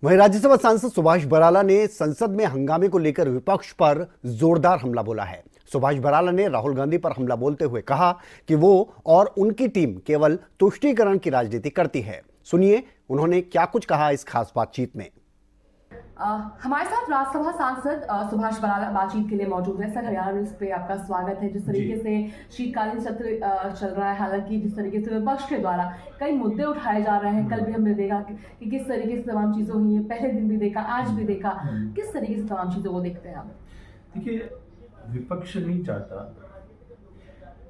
वहीं राज्यसभा सांसद सुभाष बराला ने संसद में हंगामे को लेकर विपक्ष पर जोरदार हमला बोला है। सुभाष बराला ने राहुल गांधी पर हमला बोलते हुए कहा कि वो और उनकी टीम केवल तुष्टीकरण की राजनीति करती है। सुनिए उन्होंने क्या कुछ कहा इस खास बातचीत में। हमारे साथ राज्यसभा सांसद सुभाष बराला बातचीत के लिए मौजूद है। सर, हरियाणा न्यूज पे आपका स्वागत है। जिस तरीके से शीतकालीन सत्र चल रहा है, हालांकि जिस तरीके से विपक्ष के द्वारा कई मुद्दे उठाए जा रहे हैं, कल भी हमने देखा कि किस तरीके से तमाम चीजें हुई हैं, पहले दिन भी देखा, आज भी देखा, किस तरीके से तमाम चीजों को देखते हैं आप? देखिए, विपक्ष नहीं चाहता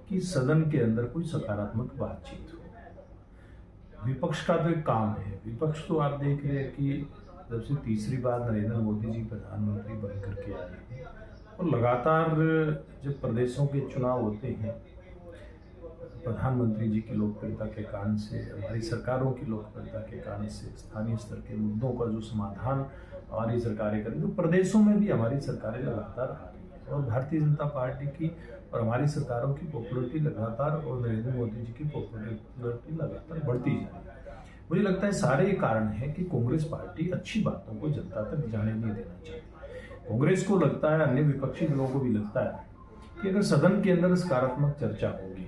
कि सदन के अंदर कोई सकारात्मक बातचीत हो। विपक्ष का तो एक काम है। विपक्ष तो आप देख रहे हैं कि जब से तीसरी बार नरेंद्र मोदी जी प्रधानमंत्री बन करके आए हैं और लगातार जब प्रदेशों के चुनाव होते हैं, प्रधानमंत्री जी की लोकप्रियता के कारण से, हमारी सरकारों की लोकप्रियता के कारण से स्थानीय स्तर के मुद्दों का जो समाधान हमारी सरकारें करें, तो प्रदेशों में भी हमारी सरकारें लगातार आ रही हैं और भारतीय जनता पार्टी की और हमारी सरकारों की पॉपुलरिटी लगातार और नरेंद्र मोदी जी की पॉपुलरिटी लगातार बढ़ती जा रही है। मुझे लगता है सारे ये कारण है कि कांग्रेस पार्टी अच्छी बातों को जनता तक जाने नहीं देना चाहती। कांग्रेस को लगता है, अन्य विपक्षी दलों को भी लगता है कि अगर सदन के अंदर सकारात्मक चर्चा होगी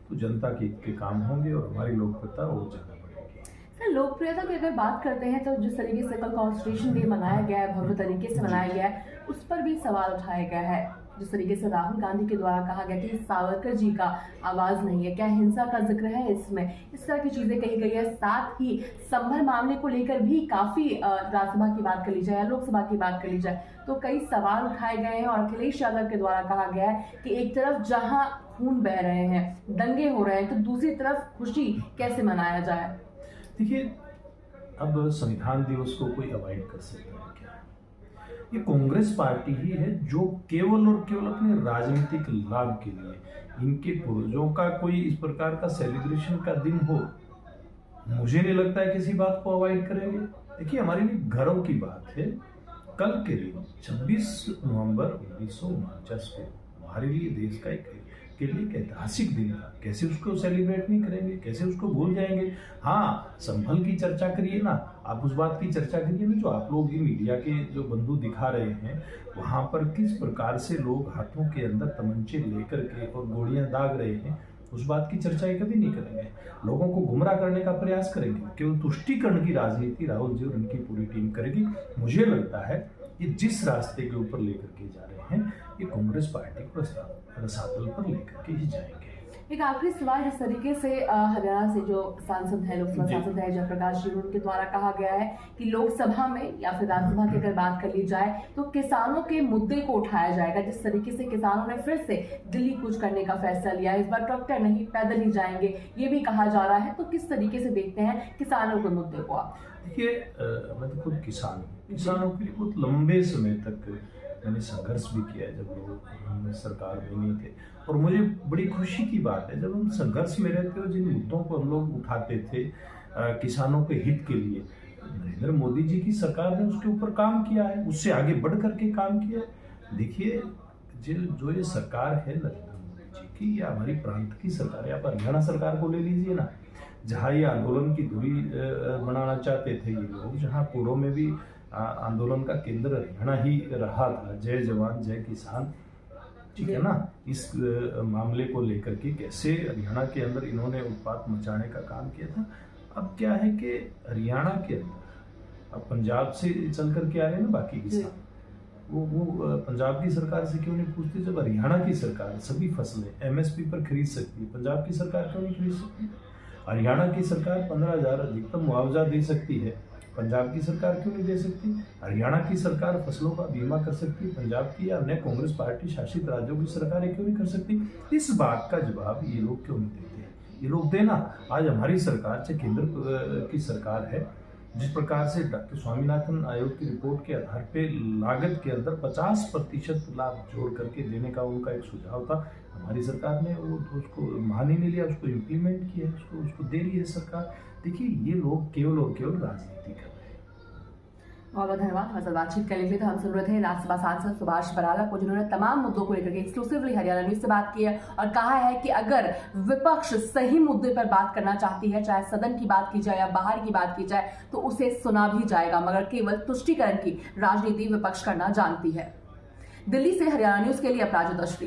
तो जनता के काम होंगे और हमारी लोकप्रियता और ज्यादा बढ़ेगी। सर, लोकप्रियता की अगर बात करते हैं तो जिस तरीके से कल कॉन्स्टिट्यूशन डे मनाया गया है, भव्य तरीके से मनाया गया है, उस पर भी सवाल उठाया गया है। जिस तरीके से राहुल गांधी के द्वारा कहा गया कि सावरकर जी का आवाज नहीं है, क्या हिंसा का जिक्र है इसमें, इस तरह की चीजें कही गई है। साथ ही संभल मामले को लेकर भी काफी राज्यसभा की बात कर ली जाए या लोकसभा की बात कर ली जाए तो कई सवाल उठाए गए हैं और अखिलेश यादव के द्वारा कहा गया है कि एक तरफ जहां खून बह रहे हैं, दंगे हो रहे हैं, तो दूसरी तरफ खुशी कैसे मनाया जाए? देखिए, अब संविधान दिवस को कोई अवॉइड कर सकता है क्या? ये कांग्रेस पार्टी ही है जो केवल और केवल अपने राजनीतिक लाभ के लिए, इनके पूर्वजों का कोई इस प्रकार का सेलिब्रेशन का दिन हो, मुझे नहीं लगता है किसी बात को अवॉइड करेंगे। देखिए, हमारे लिए घरों की बात है। कल के दिन 26 नवंबर 1949 को हमारे लिए देश का के लिए एक ऐतिहासिक दिन था। कैसे उसको सेलिब्रेट नहीं करेंगे, कैसे उसको भूल जाएंगे? हाँ, संभल की चर्चा करिए ना, आप उस बात की चर्चा करिए ना जो आप लोग ही मीडिया के जो बंधु दिखा रहे हैं, वहां पर किस प्रकार से लोग हाथों के अंदर तमंचे लेकर के और गोलियां दाग रहे हैं, उस बात की चर्चा ये कभी नहीं करेंगे। लोगों को गुमराह करने का प्रयास करेंगे, केवल तुष्टीकरण की राजनीति राहुल जी और उनकी पूरी टीम करेगी। मुझे लगता है ये जिस रास्ते के ऊपर लेकर के जा रहे हैं, ये कांग्रेस पार्टी को रसातल पर लेकर के ही जाएंगे। एक आखिरी सवाल, जिस तरीके से हरियाणा से जो सांसद है, लोकसभा सांसद है जयप्रकाश जी, उनके द्वारा कहा गया है कि लोकसभा में या फिर राज्यसभा की अगर बात कर ली जाए तो किसानों के मुद्दे को उठाया जाएगा। जिस तरीके से किसानों ने फिर से दिल्ली कूच करने का फैसला लिया, इस बार ट्रैक्टर नहीं पैदल ही जाएंगे, ये भी कहा जा रहा है, तो किस तरीके से देखते हैं किसानों के मुद्दे को आप? देखिए, मैं तो खुद किसानों के लिए बहुत लंबे समय तक मैंने संघर्ष भी किया है जब लोग सरकार में नहीं थे। और मुझे बड़ी खुशी की बात है जब हम संघर्ष में रहते और जिन मुद्दों को हम लोग उठाते थे किसानों के हित के लिए, नरेंद्र मोदी जी की सरकार ने उसके ऊपर काम किया है, उससे आगे बढ़ करके काम किया है। देखिए, जो ये सरकार है नरेंद्र मोदी जी की, या हमारी प्रांत की सरकार है, आप हरियाणा सरकार को ले लीजिए ना, जहाँ ये आंदोलन की धुरी बनाना चाहते थे ये लोग, जहाँ पूर्व में भी आंदोलन का केंद्र हरियाणा ही रहा था, जय जवान जय किसान, ठीक है ना। इस मामले को लेकर के कैसे हरियाणा के अंदर इन्होंने उत्पात मचाने का काम किया था। अब क्या है कि हरियाणा के अंदर अब पंजाब से चल करके आ रहे हैं ना बाकी किसान, वो पंजाब की सरकार से क्यों नहीं पूछते? जब हरियाणा की सरकार सभी फसलें एमएसपी पर खरीद सकती है, पंजाब की सरकार क्यों नहीं खरीद सकती? हरियाणा की सरकार 15,000 अधिकतम मुआवजा दे सकती है, पंजाब की सरकार क्यों नहीं दे सकती? हरियाणा की सरकार फसलों का बीमा कर सकती है, पंजाब की या अन्य कांग्रेस पार्टी शासित राज्यों की सरकारें क्यों नहीं कर सकती? इस बात का जवाब ये लोग क्यों नहीं देते हैं? ये लोग देना। आज हमारी सरकार चाहे केंद्र की सरकार है, जिस प्रकार से डॉक्टर स्वामीनाथन आयोग की रिपोर्ट के आधार पे लागत के अंदर 50% लाभ जोड़ करके देने का उनका एक सुझाव था, हमारी सरकार ने वो तो उसको मान ही नहीं लिया, उसको इम्प्लीमेंट किया, उसको दे रही है सरकार। देखिए, ये लोग केवल और केवल राजनीति कर रहे हैं। बहुत बहुत धन्यवाद हमारे साथ बातचीत करने के लिए। तो हम सुन रहे थे राज्यसभा सांसद सुभाष बराला को, जिन्होंने तमाम मुद्दों को लेकर के एक्सक्लूसिवली हरियाणा न्यूज से बात की है और कहा है कि अगर विपक्ष सही मुद्दे पर बात करना चाहती है, चाहे सदन की बात की जाए या बाहर की बात की जाए, तो उसे सुना भी जाएगा, मगर केवल तुष्टीकरण की राजनीति विपक्ष करना जानती है। दिल्ली से हरियाणा न्यूज के लिए अपराजिता श्री।